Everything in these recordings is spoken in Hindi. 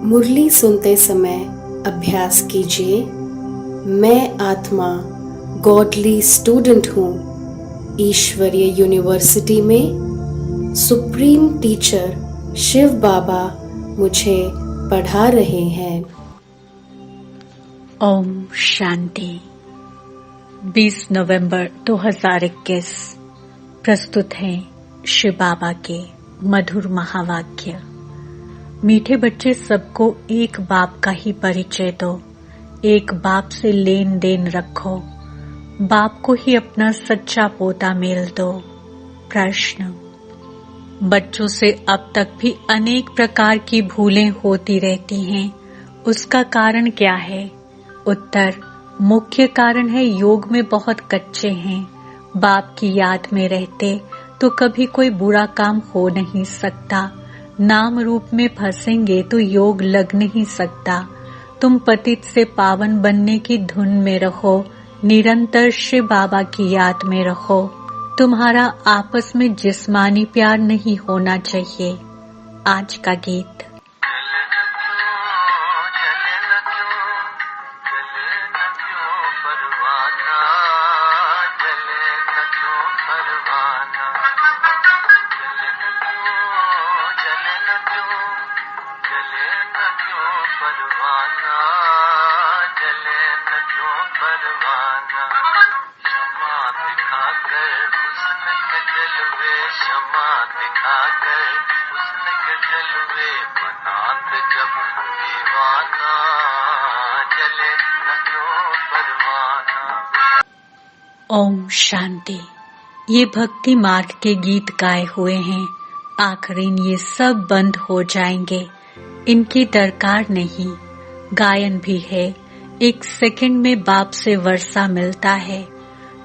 मुरली सुनते समय अभ्यास कीजिए। मैं आत्मा गॉडली स्टूडेंट हूँ। ईश्वरीय यूनिवर्सिटी में सुप्रीम टीचर शिव बाबा मुझे पढ़ा रहे हैं। ओम शांति। 20 नवंबर 2021 प्रस्तुत हैं शिव बाबा के मधुर महावाक्य। मीठे बच्चे, सबको एक बाप का ही परिचय दो। एक बाप से लेन देन रखो। बाप को ही अपना सच्चा पोता मेल दो। प्रश्न: बच्चों से अब तक भी अनेक प्रकार की भूलें होती रहती हैं, उसका कारण क्या है? उत्तर: मुख्य कारण है योग में बहुत कच्चे हैं। बाप की याद में रहते तो कभी कोई बुरा काम हो नहीं सकता। नाम रूप में फंसेंगे तो योग लग नहीं सकता। तुम पतित से पावन बनने की धुन में रहो। निरंतर शिव बाबा की याद में रहो। तुम्हारा आपस में जिस्मानी प्यार नहीं होना चाहिए। आज का गीत। ओम शांति। ये भक्ति मार्ग के गीत गाए हुए हैं। आखिरीन ये सब बंद हो जाएंगे, इनकी दरकार नहीं। गायन भी है। 1 सेकंड में बाप से वर्षा मिलता है।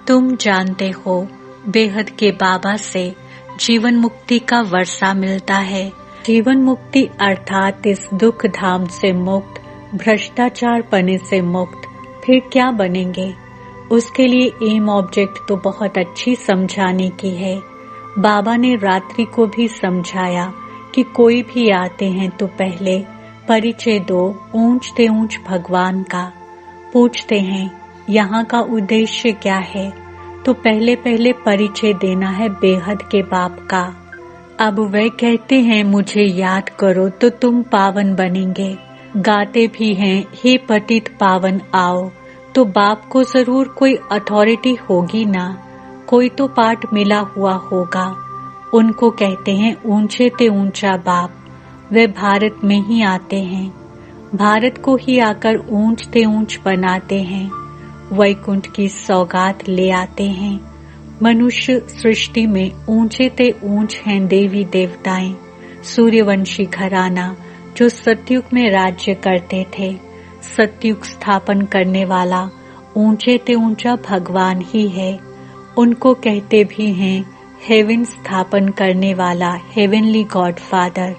तुम जानते हो, बेहद के बाबा से जीवन मुक्ति का वर्षा मिलता है। जीवन मुक्ति अर्थात इस दुख धाम से मुक्त, भ्रष्टाचार पने से मुक्त। फिर क्या बनेंगे? उसके लिए एम ऑब्जेक्ट तो बहुत अच्छी समझाने की है। बाबा ने रात्रि को भी समझाया कि कोई भी आते हैं तो पहले परिचय दो ऊंचते ऊंच भगवान का। पूछते हैं यहाँ का उद्देश्य क्या है, तो पहले पहले परिचय देना है बेहद के बाप का। अब वे कहते हैं मुझे याद करो तो तुम पावन बनेंगे। गाते भी हैं हे पतित पावन आओ, तो बाप को जरूर कोई अथॉरिटी होगी ना, कोई तो पाठ मिला हुआ होगा। उनको कहते हैं ऊंचे ते ऊंचा बाप। वे भारत में ही आते हैं, भारत को ही आकर ऊंच ते ऊंच बनाते हैं। वैकुंठ की सौगात ले आते हैं। मनुष्य सृष्टि में ऊंचे ते ऊंच हैं देवी देवताएं। सूर्यवंशी घराना जो सतयुग में राज्य करते थे, सतयुग स्थापन करने वाला ऊंचे ते ऊंचा भगवान ही है। उनको कहते भी हैं हेवन स्थापन करने वाला, हेवनली गॉड फादर।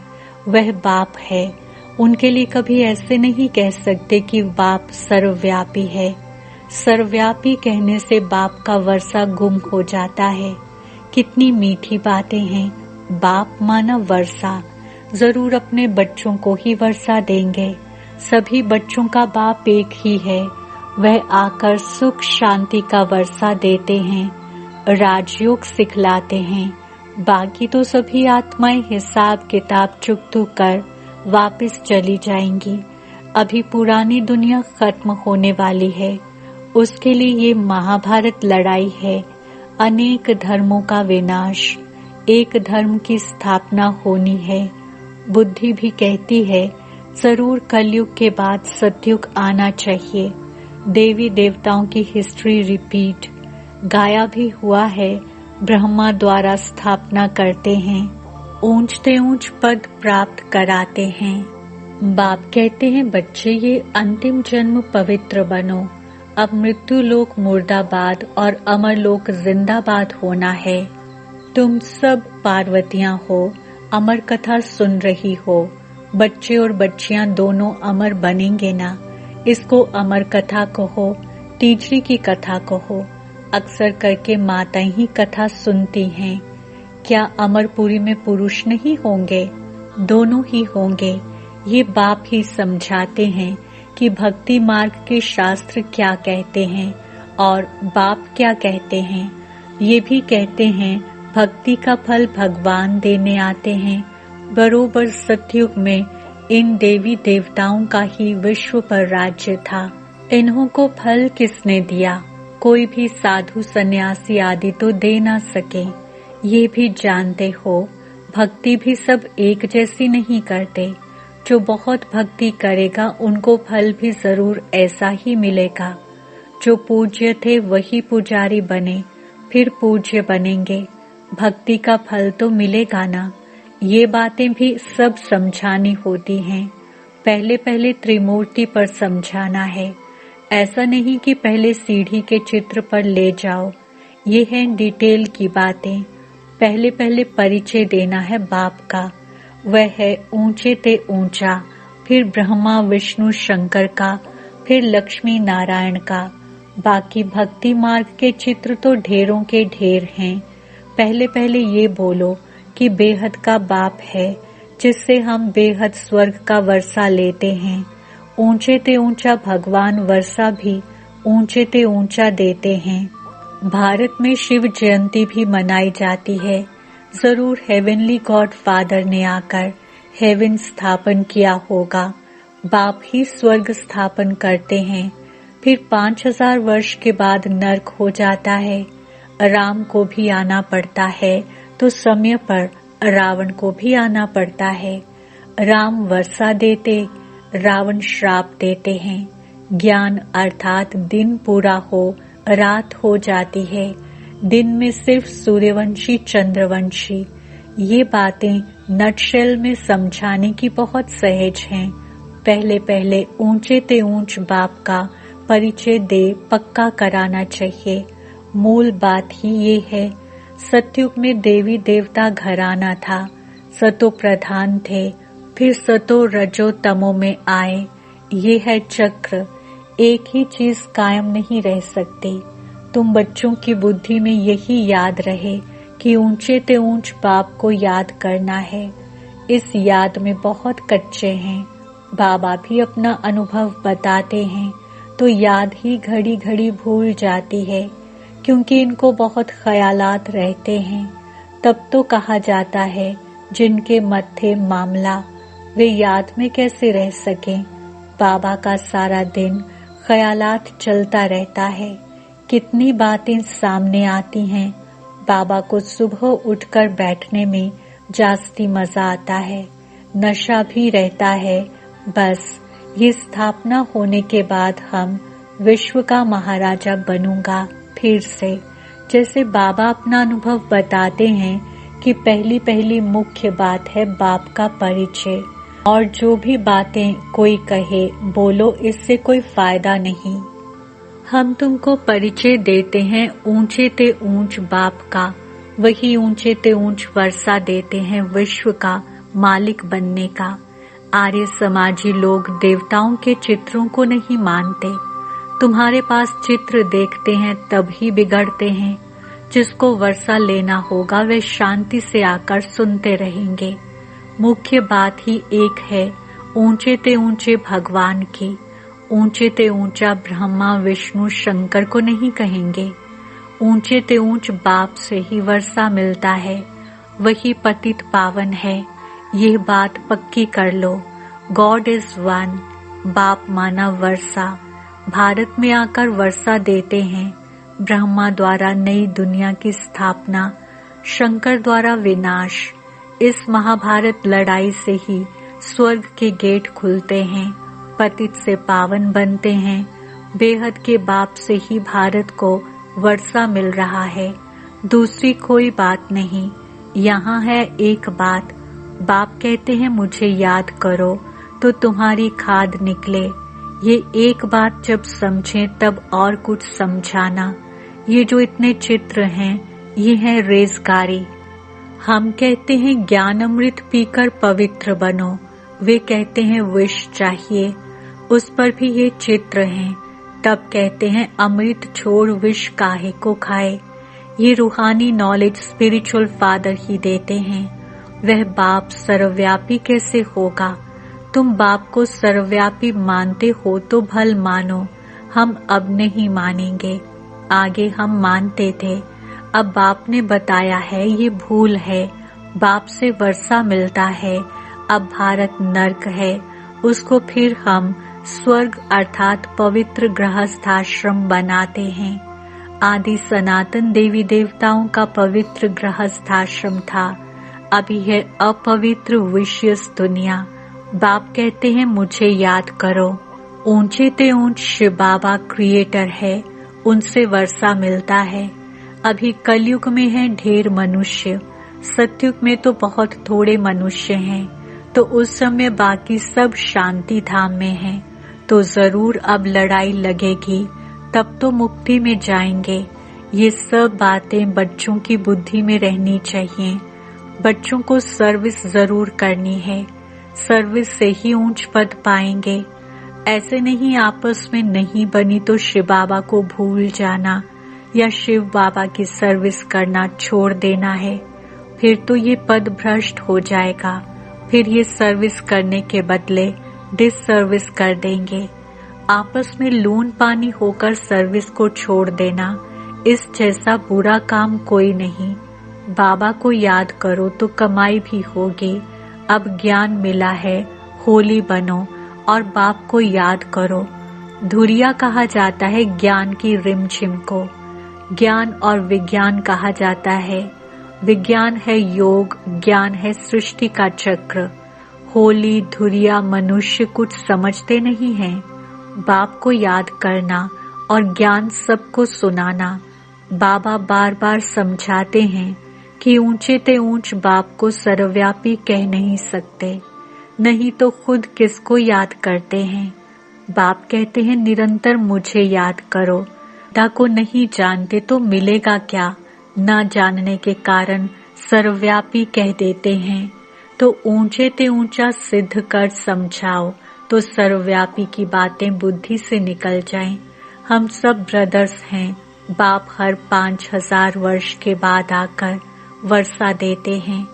वह बाप है। उनके लिए कभी ऐसे नहीं कह सकते कि बाप सर्वव्यापी है। सर्वव्यापी कहने से बाप का वर्षा गुम हो जाता है। कितनी मीठी बातें हैं। बाप माना वर्षा, जरूर अपने बच्चों को ही वर्षा देंगे। सभी बच्चों का बाप एक ही है। वह आकर सुख शांति का वर्षा देते हैं, राजयोग सिखलाते हैं। बाकी तो सभी आत्माएं हिसाब किताब चुकतू कर वापस चली जाएंगी। अभी पुरानी दुनिया खत्म होने वाली है। उसके लिए ये महाभारत लड़ाई है। अनेक धर्मों का विनाश, एक धर्म की स्थापना होनी है। बुद्धि भी कहती है जरूर कलयुग के बाद सतयुग आना चाहिए। देवी देवताओं की हिस्ट्री रिपीट, गाया भी हुआ है। ब्रह्मा द्वारा स्थापना करते हैं, ऊंचते ऊंच पद प्राप्त कराते हैं। बाप कहते हैं बच्चे ये अंतिम जन्म पवित्र बनो। अब मृत्यु लोक मुर्दाबाद और अमर लोक जिंदाबाद होना है। तुम सब पार्वतियां हो, अमर कथा सुन रही हो। बच्चे और बच्चियां दोनों अमर बनेंगे ना। इसको अमर कथा कहो, तीजरी की कथा कहो। अक्सर करके माताएं ही कथा सुनती हैं। क्या अमरपुरी में पुरुष नहीं होंगे? दोनों ही होंगे। ये बाप ही समझाते हैं कि भक्ति मार्ग के शास्त्र क्या कहते हैं और बाप क्या कहते हैं। ये भी कहते हैं भक्ति का फल भगवान देने आते हैं। बरोबर सतयुग में इन देवी देवताओं का ही विश्व पर राज्य था। इन्हों को फल किसने दिया? कोई भी साधु सन्यासी आदि तो दे ना सके। ये भी जानते हो भक्ति भी सब एक जैसी नहीं करते। जो बहुत भक्ति करेगा उनको फल भी जरूर ऐसा ही मिलेगा। जो पूज्य थे वही पुजारी बने, फिर पूज्य बनेंगे। भक्ति का फल तो मिलेगा ना। ये बातें भी सब समझानी होती हैं। पहले पहले त्रिमूर्ति पर समझाना है। ऐसा नहीं कि पहले सीढ़ी के चित्र पर ले जाओ। ये है डिटेल की बातें। पहले पहले परिचय देना है बाप का। वह है ऊंचे ते ऊंचा, फिर ब्रह्मा विष्णु शंकर का, फिर लक्ष्मी नारायण का। बाकी भक्ति मार्ग के चित्र तो ढेरों के ढेर हैं। पहले पहले ये बोलो कि बेहद का बाप है, जिससे हम बेहद स्वर्ग का वर्षा लेते हैं। ऊंचे ते ऊंचा भगवान वर्षा भी ऊंचे ते ऊंचा देते हैं। भारत में शिव जयंती भी मनाई जाती है। जरूर हेवनली गॉड फादर ने आकर हेवन स्थापन किया होगा। बाप ही स्वर्ग स्थापन करते हैं। फिर 5000 वर्ष के बाद नर्क हो जाता है। राम को भी आना पड़ता है तो समय पर रावण को भी आना पड़ता है। राम वर्षा देते, रावण श्राप देते हैं। ज्ञान अर्थात दिन पूरा हो, रात हो जाती है। दिन में सिर्फ सूर्यवंशी चंद्रवंशी। ये बातें नटशेल में समझाने की बहुत सहज हैं। पहले पहले ऊंचे ते ऊंच बाप का परिचय दे पक्का कराना चाहिए। मूल बात ही ये है। सतयुग में देवी देवता घराना था। सतो प्रधान थे, फिर सतो रजो तमो में आए। ये है चक्र। एक ही चीज कायम नहीं रह सकती। तुम बच्चों की बुद्धि में यही याद रहे कि ऊंचे ते ऊंच बाप को याद करना है। इस याद में बहुत कच्चे हैं। बाबा भी अपना अनुभव बताते हैं तो याद ही घड़ी घड़ी भूल जाती है, क्योंकि इनको बहुत ख्यालात रहते हैं। तब तो कहा जाता है जिनके मत्थे मामला, वे याद में कैसे रह सकें। बाबा का सारा दिन ख्यालात चलता रहता है। कितनी बातें सामने आती हैं। बाबा को सुबह उठकर बैठने में जास्ती मजा आता है। नशा भी रहता है। बस ये स्थापना होने के बाद हम विश्व का महाराजा बनूंगा फिर से। जैसे बाबा अपना अनुभव बताते हैं कि पहली पहली मुख्य बात है बाप का परिचय। और जो भी बातें कोई कहे बोलो, इससे कोई फायदा नहीं। हम तुमको परिचय देते हैं ऊंचे ते ऊंच बाप का। वही ऊंचे ते ऊंच वर्षा देते हैं विश्व का मालिक बनने का। आर्य समाजी लोग देवताओं के चित्रों को नहीं मानते। तुम्हारे पास चित्र देखते हैं तब ही बिगड़ते हैं। जिसको वर्षा लेना होगा वे शांति से आकर सुनते रहेंगे। मुख्य बात ही एक है, ऊंचे ते ऊंचे भगवान की। ऊंचे ते ऊंचा ब्रह्मा विष्णु शंकर को नहीं कहेंगे। ऊंचे ते ऊंच बाप से ही वर्षा मिलता है। वही पतित पावन है। यह बात पक्की कर लो। God is one. बाप माना वर्षा। भारत में आकर वर्षा देते हैं। ब्रह्मा द्वारा नई दुनिया की स्थापना, शंकर द्वारा विनाश। इस महाभारत लड़ाई से ही स्वर्ग के गेट खुलते हैं। पतित से पावन बनते हैं। बेहद के बाप से ही भारत को वर्षा मिल रहा है। दूसरी कोई बात नहीं। यहाँ है एक बात। बाप कहते हैं मुझे याद करो तो तुम्हारी खाद निकले। ये एक बात जब समझें तब और कुछ समझाना। ये जो इतने चित्र हैं ये है रेजगारी। हम कहते हैं ज्ञान अमृत पीकर पवित्र बनो, वे कहते हैं विष चाहिए, उस पर भी ये चित्र हैं। तब कहते हैं अमृत छोड़ विष काहे को खाए। ये रूहानी नॉलेज स्पिरिचुअल फादर ही देते हैं। वह बाप सर्वव्यापी कैसे होगा? तुम बाप को सर्वव्यापी मानते हो तो भल मानो, हम अब नहीं मानेंगे। आगे हम मानते थे, अब बाप ने बताया है ये भूल है। बाप से वर्षा मिलता है, अब भारत नर्क है, उसको फिर हम स्वर्ग अर्थात पवित्र गृहस्थाश्रम बनाते हैं। आदि सनातन देवी देवताओं का पवित्र गृहस्थाश्रम था, अभी है अपवित्र विषयस दुनिया। बाप कहते हैं मुझे याद करो। ऊंचे ते ऊंच शिव बाबा क्रिएटर है, उनसे वर्षा मिलता है। अभी कलयुग में है ढेर मनुष्य, सतयुग में तो बहुत थोड़े मनुष्य हैं, तो उस समय बाकी सब शांति धाम में हैं। तो जरूर अब लड़ाई लगेगी, तब तो मुक्ति में जाएंगे। ये सब बातें बच्चों की बुद्धि में रहनी चाहिए। बच्चों को सर्विस जरूर करनी है, सर्विस से ही ऊंच पद पाएंगे। ऐसे नहीं आपस में नहीं बनी तो शिव बाबा को भूल जाना या शिव बाबा की सर्विस करना छोड़ देना है, फिर तो ये पद भ्रष्ट हो जाएगा। फिर ये सर्विस करने के बदले डिसर्विस कर देंगे। आपस में लून पानी होकर सर्विस को छोड़ देना, इस जैसा बुरा काम कोई नहीं। बाबा को याद करो तो कमाई भी होगी। अब ज्ञान मिला है, होली बनो और बाप को याद करो। धुरिया कहा जाता है ज्ञान की रिमझिम को। ज्ञान और विज्ञान कहा जाता है। विज्ञान है योग, ज्ञान है सृष्टि का चक्र। होली धुरिया मनुष्य कुछ समझते नहीं हैं। बाप को याद करना और ज्ञान सबको सुनाना। बाबा बार बार समझाते हैं कि ऊंचे ते ऊंच बाप को सर्वव्यापी कह नहीं सकते, नहीं तो खुद किसको याद करते हैं। बाप कहते हैं निरंतर मुझे याद करो। खुदा को नहीं जानते तो मिलेगा क्या? न जानने के कारण सर्वव्यापी कह देते हैं। तो ऊंचे ते ऊंचा सिद्ध कर समझाओ तो सर्वव्यापी की बातें बुद्धि से निकल जाएं। हम सब ब्रदर्स हैं। बाप हर 5000 वर्ष के बाद आकर वर्षा देते हैं।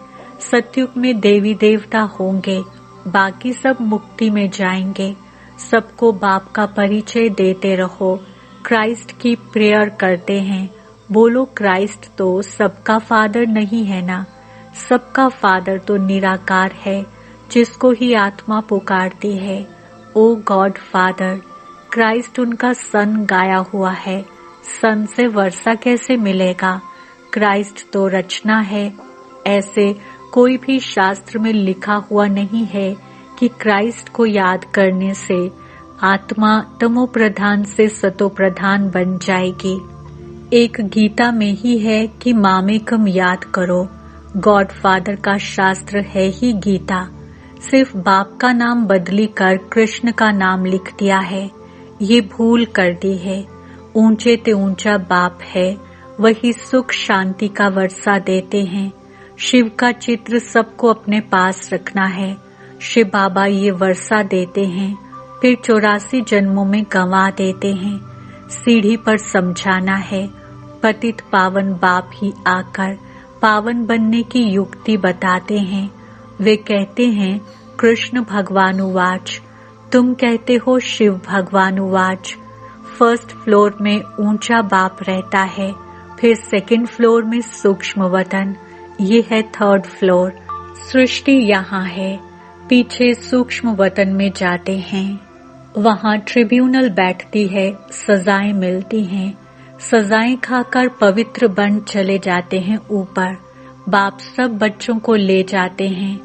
सतयुग में देवी देवता होंगे, बाकी सब मुक्ति में जाएंगे। सबको बाप का परिचय देते रहो। क्राइस्ट की प्रेयर करते हैं, बोलो क्राइस्ट तो सबका फादर नहीं है ना? सबका फादर तो निराकार है, जिसको ही आत्मा पुकारती है, ओ गॉड फादर। क्राइस्ट उनका सन गाया हुआ है, सन से वर्षा कैसे मिलेगा? क्राइस्ट तो रचना है। ऐसे कोई भी शास्त्र में लिखा हुआ नहीं है कि क्राइस्ट को याद करने से आत्मा तमो प्रधान से सतो प्रधान बन जाएगी। एक गीता में ही है कि मामेकम याद करो। गॉड फादर का शास्त्र है ही गीता। सिर्फ बाप का नाम बदली कर कृष्ण का नाम लिख दिया है, ये भूल कर दी है। ऊंचे ते ऊंचा बाप है, वही सुख शांति का वर्षा देते हैं। शिव का चित्र सबको अपने पास रखना है। शिव बाबा ये वर्षा देते हैं, फिर 84 जन्मों में गंवा देते हैं। सीढ़ी पर समझाना है। पतित पावन बाप ही आकर पावन बनने की युक्ति बताते हैं। वे कहते हैं कृष्ण भगवानुवाच, तुम कहते हो शिव भगवानुवाच। फर्स्ट फ्लोर में ऊंचा बाप रहता है, फिर सेकंड फ्लोर में सूक्ष्म वतन, ये है थर्ड फ्लोर। सृष्टि यहाँ है, पीछे सूक्ष्म वतन में जाते हैं। वहाँ ट्रिब्यूनल बैठती है, सजाएं मिलती हैं। सजाएं खाकर पवित्र बन चले जाते हैं ऊपर। बाप सब बच्चों को ले जाते हैं।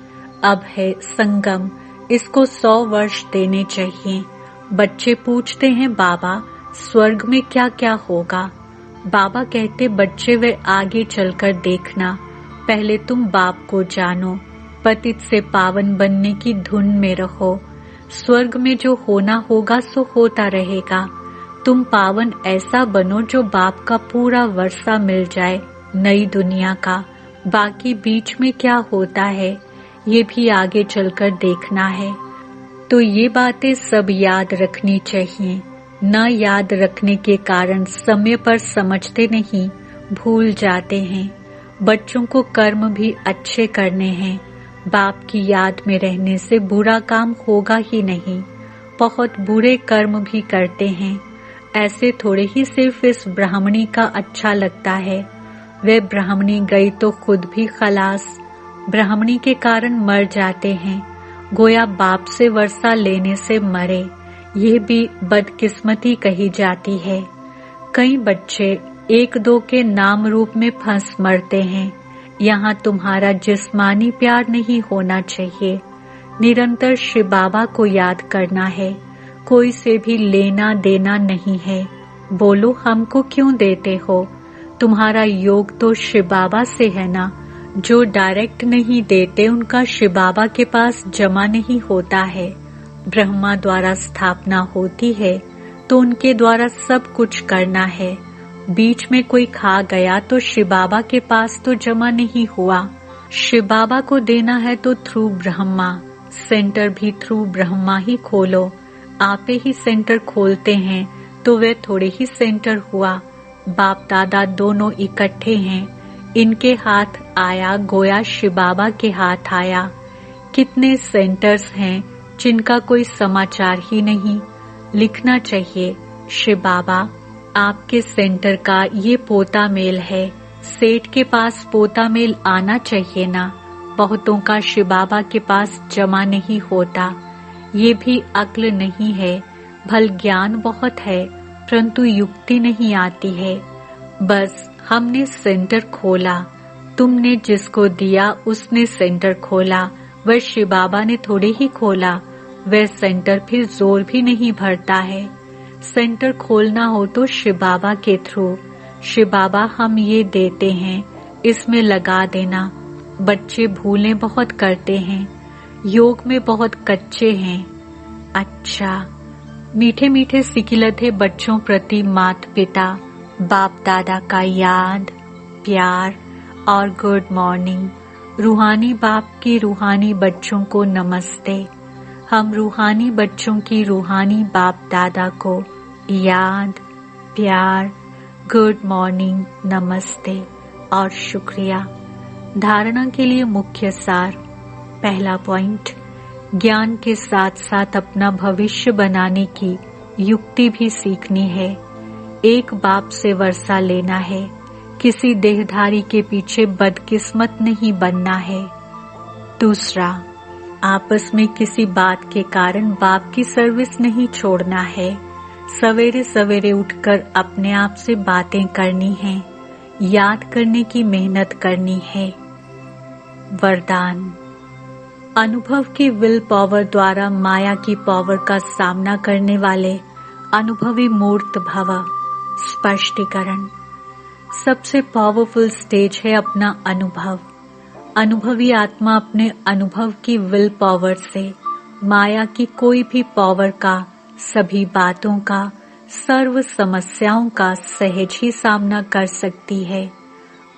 अब है संगम, इसको 100 वर्ष देने चाहिए। बच्चे पूछते हैं बाबा स्वर्ग में क्या क्या होगा? बाबा कहते बच्चे वे आगे चलकर देखना, पहले तुम बाप को जानो, पतित से पावन बनने की धुन में रहो। स्वर्ग में जो होना होगा सो होता रहेगा। तुम पावन ऐसा बनो जो बाप का पूरा वर्षा मिल जाए, नई दुनिया का, बाकी बीच में क्या होता है ये भी आगे चलकर देखना है। तो ये बातें सब याद रखनी चाहिए। न याद रखने के कारण समय पर समझते नहीं, भूल जाते हैं। बच्चों को कर्म भी अच्छे करने हैं। बाप की याद में रहने से बुरा काम होगा ही नहीं। बहुत बुरे कर्म भी करते हैं। ऐसे थोड़े ही सिर्फ इस ब्राह्मणी का अच्छा लगता है। वे ब्राह्मणी गई तो खुद भी खलास। ब्राह्मणी के कारण मर जाते हैं, गोया बाप से वर्षा लेने से मरे। ये भी बदकिस्मती कही जाती है। कई बच्चे एक दो के नाम रूप में फंस मरते हैं। यहाँ तुम्हारा जिस्मानी प्यार नहीं होना चाहिए। निरंतर शिव बाबा को याद करना है। कोई से भी लेना देना नहीं है। बोलो हमको क्यों देते हो? तुम्हारा योग तो शिव बाबा से है ना। जो डायरेक्ट नहीं देते उनका शिव बाबा के पास जमा नहीं होता है। ब्रह्मा द्वारा स्थापना होती है तो उनके द्वारा सब कुछ करना है। बीच में कोई खा गया तो शिव बाबा के पास तो जमा नहीं हुआ। शिव बाबा को देना है तो थ्रू ब्रह्मा। सेंटर भी थ्रू ब्रह्मा ही खोलो। आपे ही सेंटर खोलते हैं तो वे थोड़े ही सेंटर हुआ। बाप दादा दोनों इकट्ठे हैं। इनके हाथ आया गोया शिव बाबा के हाथ आया। कितने सेंटर्स हैं जिनका कोई समाचार ही नहीं। लिखना चाहिए, शिव बाबा आपके सेंटर का ये पोता मेल है। सेठ के पास पोता मेल आना चाहिए ना। बहुतों का शिव बाबा के पास जमा नहीं होता। ये भी अक्ल नहीं है। भल ज्ञान बहुत है परंतु युक्ति नहीं आती है। बस हमने सेंटर खोला। तुमने जिसको दिया उसने सेंटर खोला। वह शिव बाबा ने थोड़े ही खोला। वह सेंटर फिर जोर भी नहीं भरता है। सेंटर खोलना हो तो शिव बाबा के थ्रू। शिव बाबा हम ये देते हैं, इसमें लगा देना। बच्चे भूलें बहुत करते हैं, योग में बहुत कच्चे हैं। अच्छा, मीठे मीठे सिकिलते बच्चों प्रति माता पिता बाप दादा का याद, प्यार और गुड मॉर्निंग। रूहानी बाप की रूहानी बच्चों को नमस्ते। हम रूहानी बच्चों की रूहानी बाप दादा को याद, प्यार, गुड मॉर्निंग, नमस्ते और शुक्रिया। धारणा के लिए मुख्य सार। पहला पॉइंट, ज्ञान के साथ साथ अपना भविष्य बनाने की युक्ति भी सीखनी है। एक बाप से वर्षा लेना है। किसी देहधारी के पीछे बदकिस्मत नहीं बनना है। दूसरा, आपस में किसी बात के कारण बाप की सर्विस नहीं छोड़ना है। सवेरे सवेरे उठकर अपने आप से बातें करनी है। याद करने की मेहनत करनी है। वरदान, अनुभव की विल पावर द्वारा माया की पावर का सामना करने वाले अनुभवी मूर्त भव। स्पष्टीकरण, सबसे पावरफुल स्टेज है अपना अनुभव। अनुभवी आत्मा अपने अनुभव की विल पावर से माया की कोई भी पावर का, सभी बातों का, सर्व समस्याओं का सहज ही सामना कर सकती है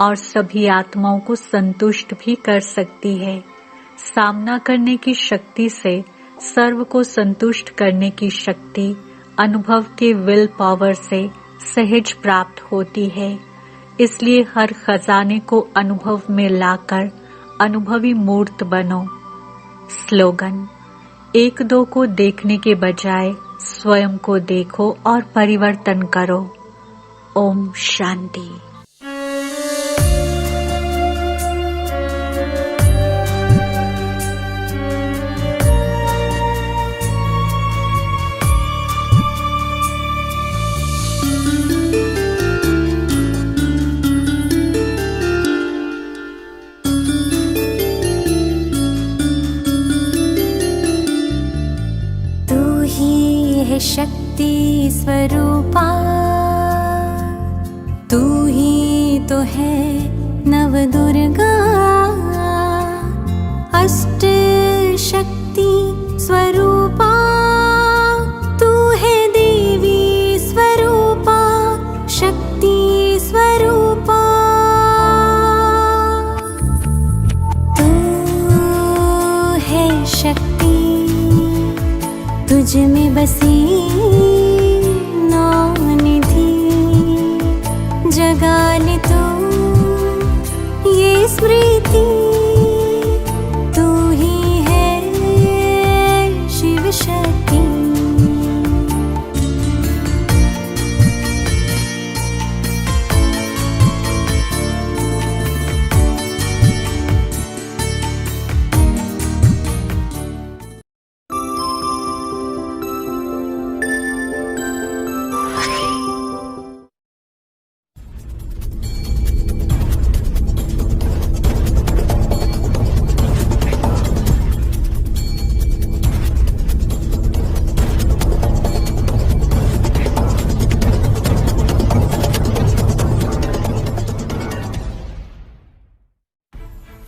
और सभी आत्माओं को संतुष्ट भी कर सकती है। सामना करने की शक्ति से सर्व को संतुष्ट करने की शक्ति अनुभव के विल पावर से सहज प्राप्त होती है। इसलिए हर खजाने को अनुभव में लाकर अनुभवी मूर्त बनो। स्लोगन, एक दो को देखने के बजाय स्वयं को देखो और परिवर्तन करो। ओम शांति। शक्ति स्वरूपा, तू ही तो है नव दुर्गा। अष्ट शक्ति स्वरूपा, तू है देवी स्वरूपा, शक्ति स्वरूपा। मुझ में बसी नौनिधि, जगा ले तो ये स्मृति, तू ही है शिव शक्ति।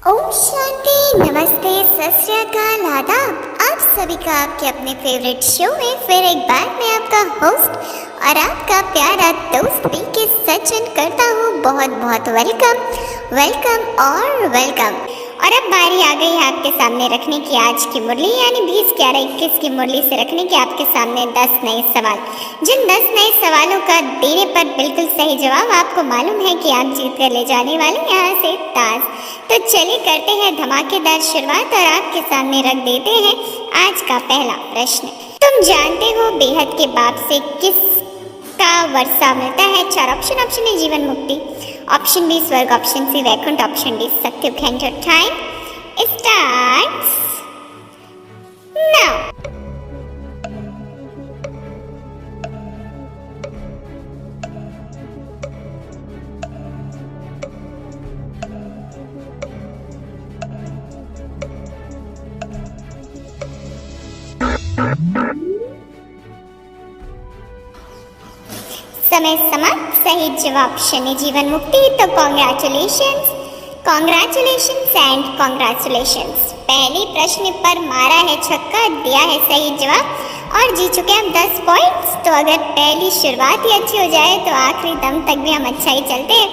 ओम शांति, नमस्ते, सत श्री अकाल, आदाब। आप सभी का आपके अपने फेवरेट शो में फिर एक बार मैं आपका होस्ट और आपका प्यारा दोस्त पीके सचिन करता हूँ बहुत बहुत वेलकम वेलकम और वेलकम। और अब बारी आ गई है आपके सामने रखने की आज की मुरली, यानी 20, 11, 21 की मुरली से रखने की आपके सामने 10 नए सवाल। जिन 10 नए सवालों का देने पर बिल्कुल सही जवाब आपको मालूम है कि आप जीत कर ले जाने वाले यहाँ से ताज। तो चलिए करते हैं धमाकेदार शुरुआत और आपके सामने रख देते हैं आज का पहला प्रश्न। तुम जानते हो बेहद के बाप से किसका वर्षा मिलता है? 4 ऑप्शन। ऑप्शन ए जीवन मुक्ति, ऑप्शन बी स्वर्ग, option C Vaikuntha, option D सत्युग। And your time starts now. समय समाप्त। सही जवाब शनि जीवन मुक्ति। तो कॉन्ग्रेचुलेशंस एंड कॉन्ग्रेचुलेशंस। पहले प्रश्न पर मारा है छक्का, दिया है सही जवाब और जीत चुके हम 10 पॉइंट्स। तो अगर पहली शुरुआत ही अच्छी हो जाए तो आखिरी दम तक भी हम अच्छा ही चलते हैं,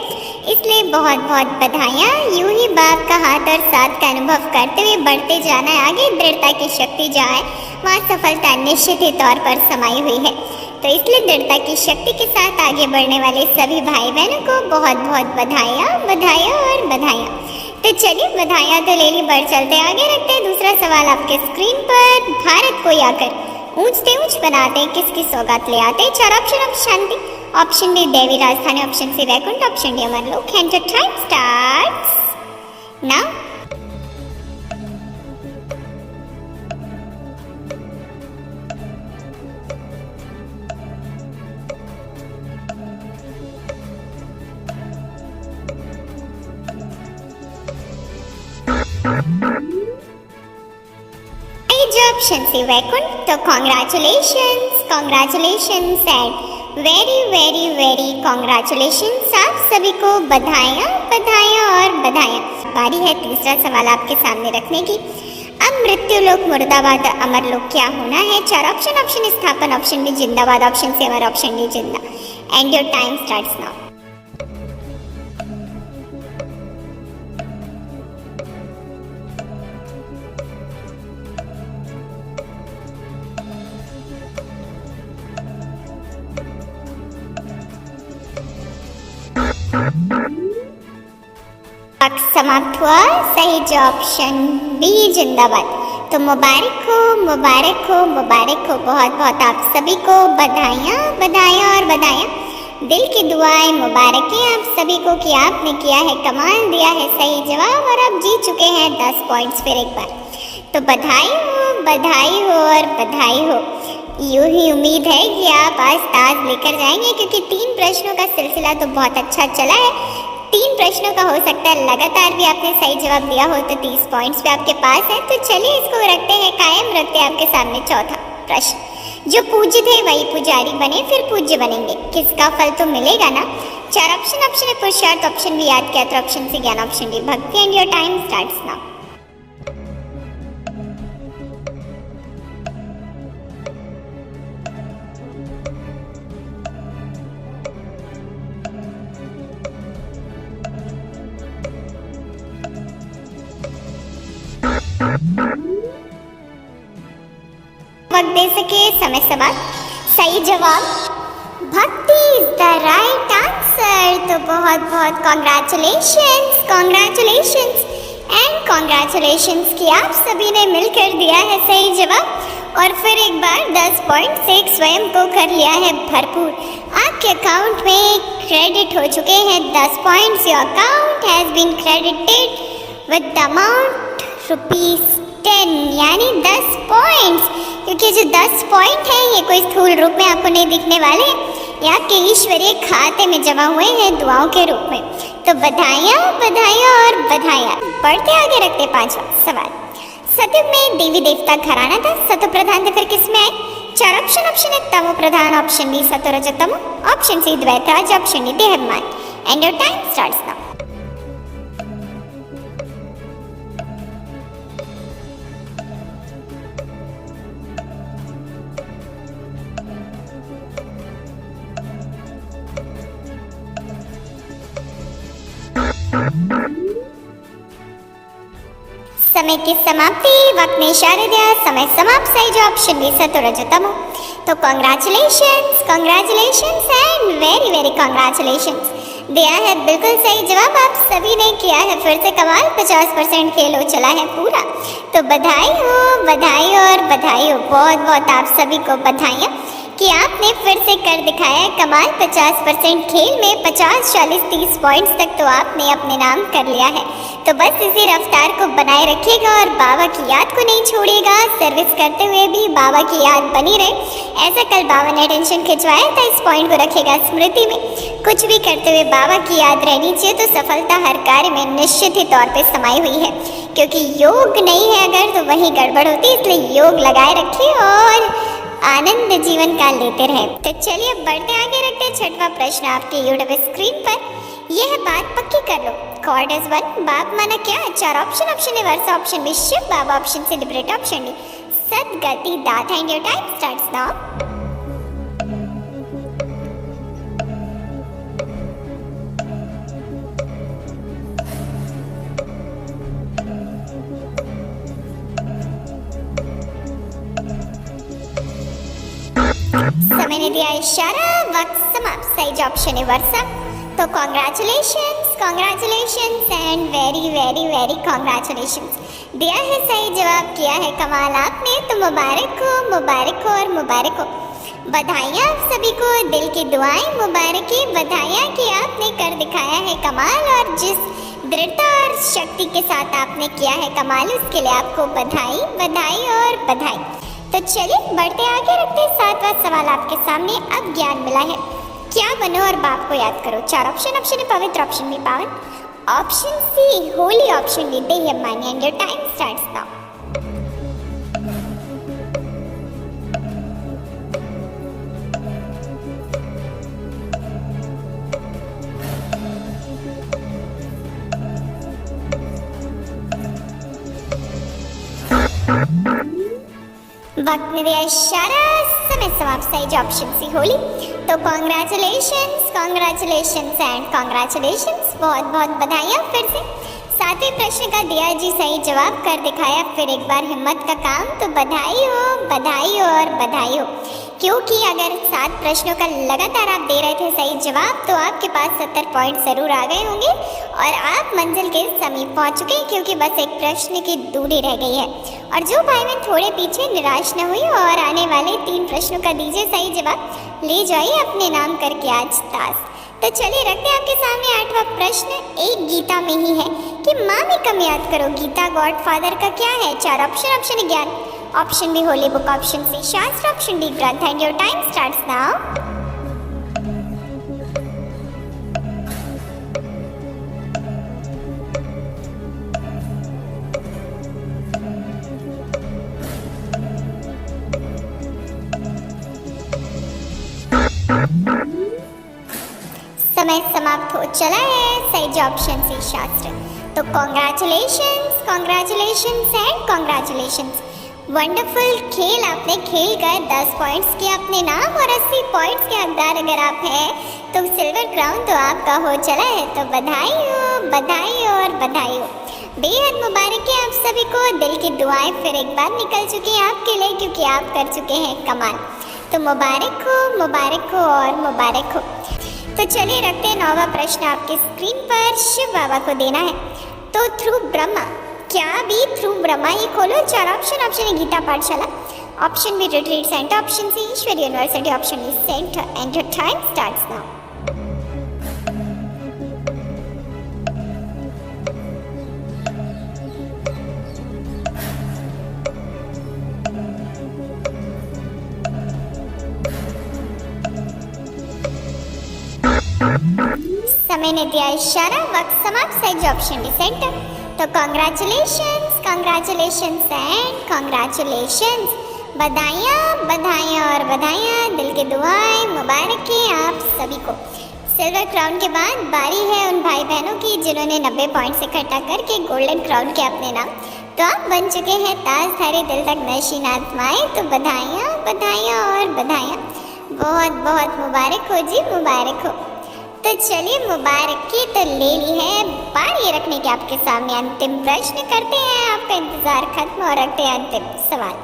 इसलिए बहुत बहुत बधाइयाँ। यूं ही बाप का हाथ और साथ का अनुभव करते हुए बढ़ते जाना है आगे। दृढ़ता की शक्ति जहाँ है वहाँ सफलता निश्चित ही तौर पर समाई हुई है। तो इसलिए दृढ़ता की शक्ति के साथ आगे बढ़ने वाले सभी भाई बहनों को बहुत बहुत बधाइयाँ और बधाइयाँ। तो चलिए बधाइयाँ तो ले ली, बढ़ चलते आगे। रखते हैं दूसरा सवाल आपके स्क्रीन पर। भारत को आकर ऊंचते ऊंच बनाते किसकी सौगात ले आते? 4 ऑप्शन। ऑफ शांति, ऑप्शन बी देवी राजधानी, option C Vaikuntha, option D अमरलोक। And your time starts now. Option C Vaikunth. तो कॉन्ग्रेचुलेशंस एंड वेरी कॉन्ग्रेचुलेशंस। आप सभी को बधाइयाँ और बधाइयाँ। बारी है तीसरा सवाल आपके सामने रखने की। अब मृत्यु लोक मुर्दाबाद अमर लोक क्या होना है? 4 ऑप्शन। ऑप्शन स्थापन, ऑप्शन बी जिंदाबाद, ऑप्शन सी अमर, ऑप्शन डी जिंदा। And your time starts now. वक्त समाप्त हुआ। सही जवाब ऑप्शन बी जिंदाबाद। तो मुबारक हो बहुत बहुत आप सभी को बधाइयाँ और बधाइयाँ। दिल की दुआएं मुबारकें आप सभी को कि आपने किया है कमाल, दिया है सही जवाब और आप जीत चुके हैं 10 पॉइंट्स फिर एक बार। तो बधाई हो और बधाई हो। यूं ही उम्मीद है कि आप आज ताज लेकर जाएंगे, क्योंकि 3 प्रश्नों का सिलसिला तो बहुत अच्छा चला है। 3 प्रश्नों का हो सकता है लगातार भी आपने सही जवाब दिया हो तो 30 पॉइंट्स भी आपके पास है। तो चलिए इसको रखते हैं कायम, रखते हैं आपके सामने चौथा प्रश्न। जो पूज्य थे वही पुजारी बने, फिर पूज्य बनेंगे, किसका फल तो मिलेगा ना? 4 ऑप्शन। ऑप्शन ए पुरुषार्थ, ऑप्शन बी याद किया, ऑप्शन सी ज्ञान, ऑप्शन डी भक्ति। And your time starts now. वक्त दे सके समय समाप्त। सही जवाब भक्ति इज द राइट आंसर। तो बहुत बहुत कॉन्ग्रेचुलेशंस एंड कॉन्ग्रेचुलेशंस कि आप सभी ने मिलकर दिया है सही जवाब और फिर एक बार 10 पॉइंट से स्वयं को कर लिया है भरपूर। आपके अकाउंट में क्रेडिट हो चुके हैं 10 points. Your account has been credited with the amount ₹10 यानी 10 पॉइंट्स। क्योंकि जो 10 पॉइंट हैं ये कोई स्थूल रूप में आपको नहीं दिखने वाले, ये आपके ईश्वरीय खाते में जमा हुए हैं दुआओं के रूप में। तो बधाइयाँ और बधाइयाँ। बढ़ते आगे रखते 5वां सवाल। सतयुग में देवी देवता घराना था, सतो प्रधान थे, फिर किसमें आए? 4 ऑप्शन है तमो प्रधान, ऑप्शन बी सतो रजतमो, ऑप्शन सी द्वैतराज, ऑप्शन डी देहाभिमान। And your time starts now. समय की समाप्ति, वक्त ने इशारे दिया, समय समाप्त। सही जो ऑप्शन बी सतो रजतमो। तो congratulations and very very congratulations. दिया है बिल्कुल सही जवाब। आप सभी ने किया है फिर से कमाल, 50% खेल हो चला है पूरा। तो बधाई और बधाई हो, बहुत बहुत आप सभी को बधाइयाँ कि आपने फिर से कर दिखाया है कमाल। 50% खेल में 50, 40, 30 पॉइंट्स तक तो आपने अपने नाम कर लिया है। तो बस इसी रफ्तार को बनाए रखिएगा और बाबा की याद को नहीं छोड़िएगा। सर्विस करते हुए भी बाबा की याद बनी रहे। ऐसा कल बाबा ने टेंशन खिंचवाया था, इस पॉइंट को रखेगा स्मृति में। कुछ भी करते हुए बाबा की याद रहनी चाहिए, तो सफलता हर कार्य में निश्चित ही तौर पे समाई हुई है। क्योंकि योग नहीं है अगर तो वहीं गड़बड़ होती, इसलिए योग लगाए रखिए और आनंद जीवन का लेते रहे। तो चलिए बढ़ते आगे रखते हैं 6वां प्रश्न आपके यूट्यूब स्क्रीन पर। यह बात पक्की कर लो, गॉड इज वन। बाप माना क्या? 4 ऑप्शन है वर्षा, option B Shiv Baba, option C liberate, option D सदगति दाता। And your time starts now. समय ने दिया इशारा, वक्त समाप्त। सही ऑप्शन है वर्षा। तो congratulations and very very very congratulations. दिया है सही जवाब, किया है कमाल आपने। तो मुबारक हो और मुबारक हो। बधाइयाँ आप सभी को, दिल की दुआएं, मुबारकी, बधाइयाँ कि आपने कर दिखाया है कमाल। और जिस दृढ़ता और शक्ति के साथ आपने किया है कमाल, उसके लिए आपको बधाई और बधाई। तो चलिए बढ़ते आगे रखते 7वां सवाल आपके सामने। अब ज्ञान मिला है, क्या बनो और बाप को याद करो। 4 ऑप्शन है पवित्र, ऑप्शन बी पावन, option C holy, option D देहाभिमान। And your time starts now. वक्त ने दिया इशारा, समय समाप्त। सही ऑप्शन सी होली। तो कॉन्ग्रेचुलेशंस एंड कॉन्ग्रेचुलेशंस, बहुत बहुत बधाइयाँ फिर से। 7वें प्रश्न का दिया जी सही जवाब, कर दिखाया फिर एक बार हिम्मत का काम। तो बधाई हो और बधाई हो। क्योंकि अगर 7 प्रश्नों का लगातार आप दे रहे थे सही जवाब, तो आपके पास 70 पॉइंट जरूर आ गए होंगे और आप मंजिल के समीप पहुंच चुके हैं। क्योंकि बस एक प्रश्न की दूरी रह गई है। और जो भाई बहन थोड़े पीछे, निराश न हुई और आने वाले 3 प्रश्नों का दीजिए सही जवाब, ले जाइए अपने नाम करके आज ताश। तो चलिए रखते हैं आपके सामने 8वां प्रश्न। एक गीता में ही है कि माँ में कम याद करो। गीता गॉड फादर का क्या है? 4 ऑप्शन है ज्ञान, option B holy book, option C शास्त्र, ऑप्शन डी ग्रंथ। And your time starts now. समय समाप्त हो चला है। सही ऑप्शन सी शास्त्र। तो कॉन्ग्रेचुलेशंस एंड कॉन्ग्रेचुलेशंस। वंडरफुल खेल आपने खेल कर 10 पॉइंट्स के अपने नाम और 80 पॉइंट्स के हकदार अगर आप हैं तो सिल्वर क्राउन तो आपका हो चला है। तो बधाई हो और बधाई हो। बेहद मुबारक है आप सभी को। दिल की दुआएं फिर एक बार निकल चुकी हैं आपके लिए, क्योंकि आप कर चुके हैं कमाल। तो मुबारक हो और मुबारक हो। तो चलिए रखते हैं 9वां प्रश्न आपके स्क्रीन पर, शिव बाबा को देना है। तो थ्रू ब्रह्मा, क्या भी थ्रू ब्रह्मा, ये खोलो 4 ऑप्शन। ऑप्शन ए गीता पाठशाला, option B retreat centre, option C ईश्वरीय university, option D centre. And your time starts now. समय ने दिया इशारा, वक्त समाप्त। सही ऑप्शन डी सेंटर। तो कॉन्ग्रेचुलेशंस एंड कॉन्ग्रेचुलेशंस। बधाइयाँ और बधाइयाँ, दिल की दुआएं मुबारक है आप सभी को। सिल्वर क्राउन के बाद बारी है उन भाई बहनों की जिन्होंने 90 पॉइंट्स इकट्ठा करके गोल्डन क्राउन के अपने नाम। तो आप बन चुके हैं ताजधारी दिल तक नशीन आत्माएं। तो बधाइयाँ और बधाइयाँ, बहुत बहुत मुबारक हो जी, मुबारक हो। तो चलिए मुबारक की तो ले ली है बारी रखने के आपके सामने। अंतिम प्रश्न करते हैं, आपका इंतजार खत्म और रखते हैं अंतिम सवाल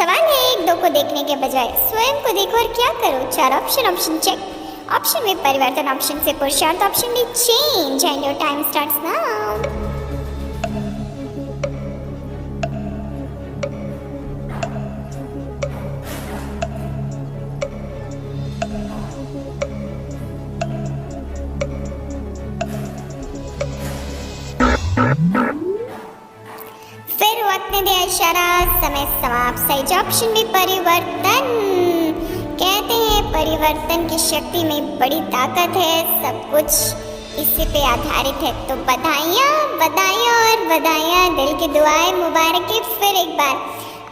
है 1-2 को देखने के बजाय स्वयं को देखो और क्या करो। 4 ऑप्शन। ऑप्शन चेक, ऑप्शन में परिवर्तन, ऑप्शन से पुरुषार्थ, option D change. And your time starts now. फिर वक्त ने दिया इशारा, समय समाप्त। सही ऑप्शन में परिवर्तन। कहते हैं परिवर्तन की शक्ति में बड़ी ताकत है, सब कुछ इसी पे आधारित है। तो बधाइयाँ और बधाइयाँ, दिल की दुआएं मुबारक है फिर एक बार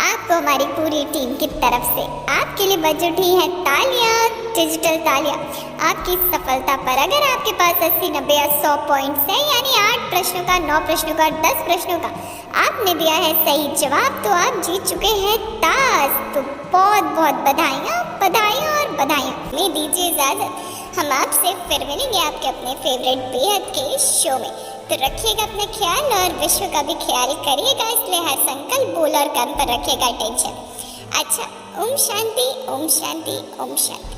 आपको हमारी पूरी टीम की तरफ से। आपके लिए बज उठी है तालियां, डिजिटल तालियां आपकी सफलता पर। अगर आपके पास 80, 90 या 100 पॉइंट्स है, यानी 8 प्रश्नों का, 9 प्रश्नों का, 10 प्रश्नों का आपने दिया है सही जवाब, तो आप जीत चुके हैं ताज। तो बहुत बहुत बधाइयाँ और बधाइयाँ। ले दीजिए इजाजत, हम आपसे फिर मिलेंगे आपके अपने फेवरेट बेहद के शो में। तो रखिएगा अपना ख्याल और विश्व का भी ख्याल करिएगा, इसलिए हर संकल्प, बोल और कर्म पर रखिएगा टेंशन। अच्छा, ओम शांति, ओम शांति, ओम शांति।